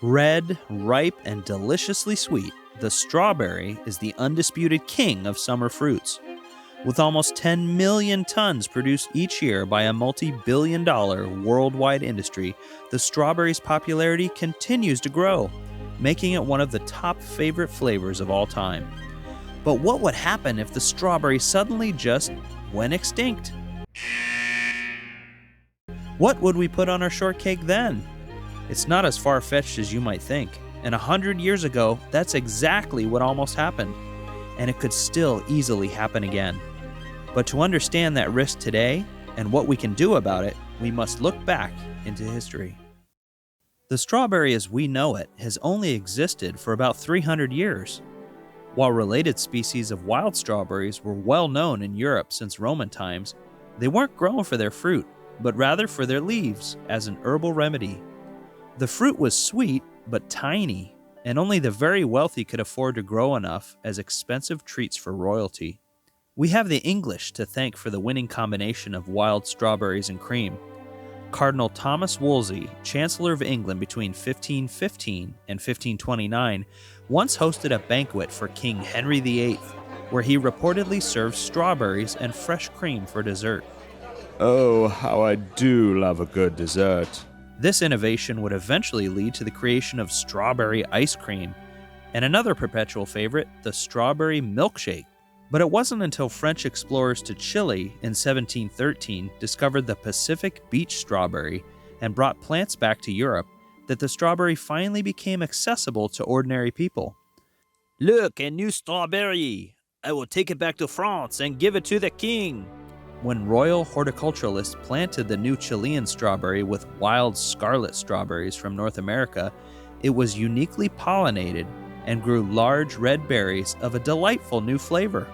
Red, ripe, and deliciously sweet, the strawberry is the undisputed king of summer fruits. With almost 10 million tons produced each year by a multi-billion-dollar worldwide industry, the strawberry's popularity continues to grow, making it one of the top favorite flavors of all time. But what would happen if the strawberry suddenly just went extinct? What would we put on our shortcake then? It's not as far-fetched as you might think, and 100 years ago, that's exactly what almost happened, and it could still easily happen again. But to understand that risk today and what we can do about it, we must look back into history. The strawberry as we know it has only existed for about 300 years. While related species of wild strawberries were well known in Europe since Roman times, they weren't grown for their fruit, but rather for their leaves as an herbal remedy. The fruit was sweet, but tiny, and only the very wealthy could afford to grow enough as expensive treats for royalty. We have the English to thank for the winning combination of wild strawberries and cream. Cardinal Thomas Wolsey, Chancellor of England between 1515 and 1529, once hosted a banquet for King Henry VIII, where he reportedly served strawberries and fresh cream for dessert. Oh, how I do love a good dessert. This innovation would eventually lead to the creation of strawberry ice cream, and another perpetual favorite, the strawberry milkshake. But it wasn't until French explorers to Chile in 1713 discovered the Pacific beach strawberry and brought plants back to Europe that the strawberry finally became accessible to ordinary people. "Look, a new strawberry! I will take it back to France and give it to the king!" When royal horticulturalists planted the new Chilean strawberry with wild scarlet strawberries from North America, it was uniquely pollinated and grew large red berries of a delightful new flavor.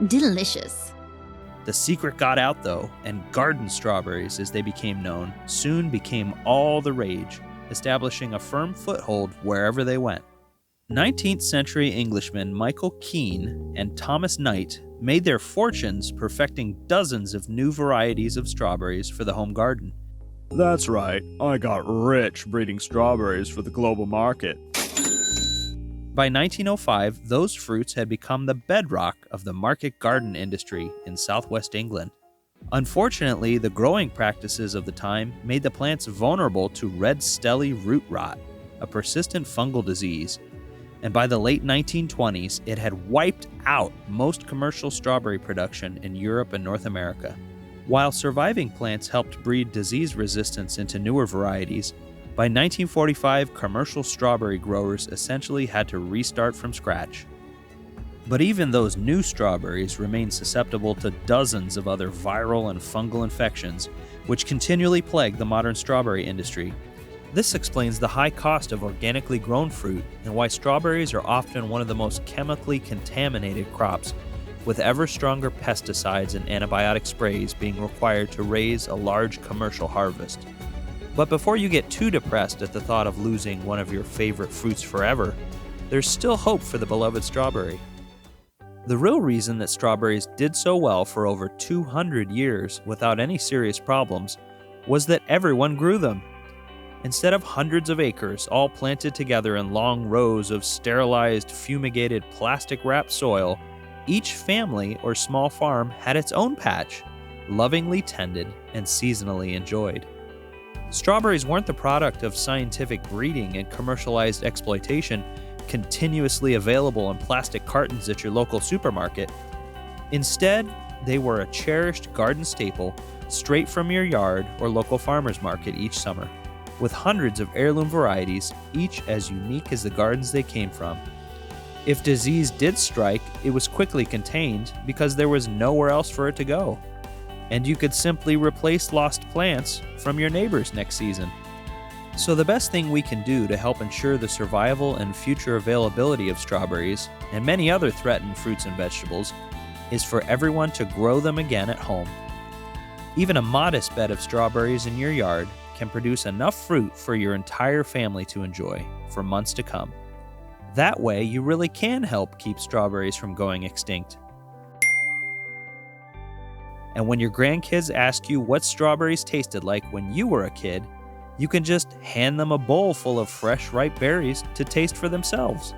Delicious. The secret got out though, and garden strawberries, as they became known, soon became all the rage, establishing a firm foothold wherever they went. 19th century Englishmen Michael Keene and Thomas Knight made their fortunes perfecting dozens of new varieties of strawberries for the home garden. That's right, I got rich breeding strawberries for the global market. By 1905, those fruits had become the bedrock of the market garden industry in southwest England. Unfortunately, the growing practices of the time made the plants vulnerable to red stelly root rot, a persistent fungal disease, and by the late 1920s, it had wiped out most commercial strawberry production in Europe and North America. While surviving plants helped breed disease resistance into newer varieties, by 1945, commercial strawberry growers essentially had to restart from scratch. But even those new strawberries remain susceptible to dozens of other viral and fungal infections, which continually plague the modern strawberry industry. This explains the high cost of organically grown fruit and why strawberries are often one of the most chemically contaminated crops, with ever stronger pesticides and antibiotic sprays being required to raise a large commercial harvest. But before you get too depressed at the thought of losing one of your favorite fruits forever, there's still hope for the beloved strawberry. The real reason that strawberries did so well for over 200 years without any serious problems was that everyone grew them. Instead of hundreds of acres all planted together in long rows of sterilized, fumigated, plastic-wrapped soil, each family or small farm had its own patch, lovingly tended and seasonally enjoyed. Strawberries weren't the product of scientific breeding and commercialized exploitation, continuously available in plastic cartons at your local supermarket. Instead, they were a cherished garden staple straight from your yard or local farmer's market each summer, with hundreds of heirloom varieties, each as unique as the gardens they came from. If disease did strike, it was quickly contained because there was nowhere else for it to go, and you could simply replace lost plants from your neighbors next season. So the best thing we can do to help ensure the survival and future availability of strawberries and many other threatened fruits and vegetables is for everyone to grow them again at home. Even a modest bed of strawberries in your yard can produce enough fruit for your entire family to enjoy for months to come. That way, you really can help keep strawberries from going extinct. And when your grandkids ask you what strawberries tasted like when you were a kid, You can just hand them a bowl full of fresh, ripe berries to taste for themselves.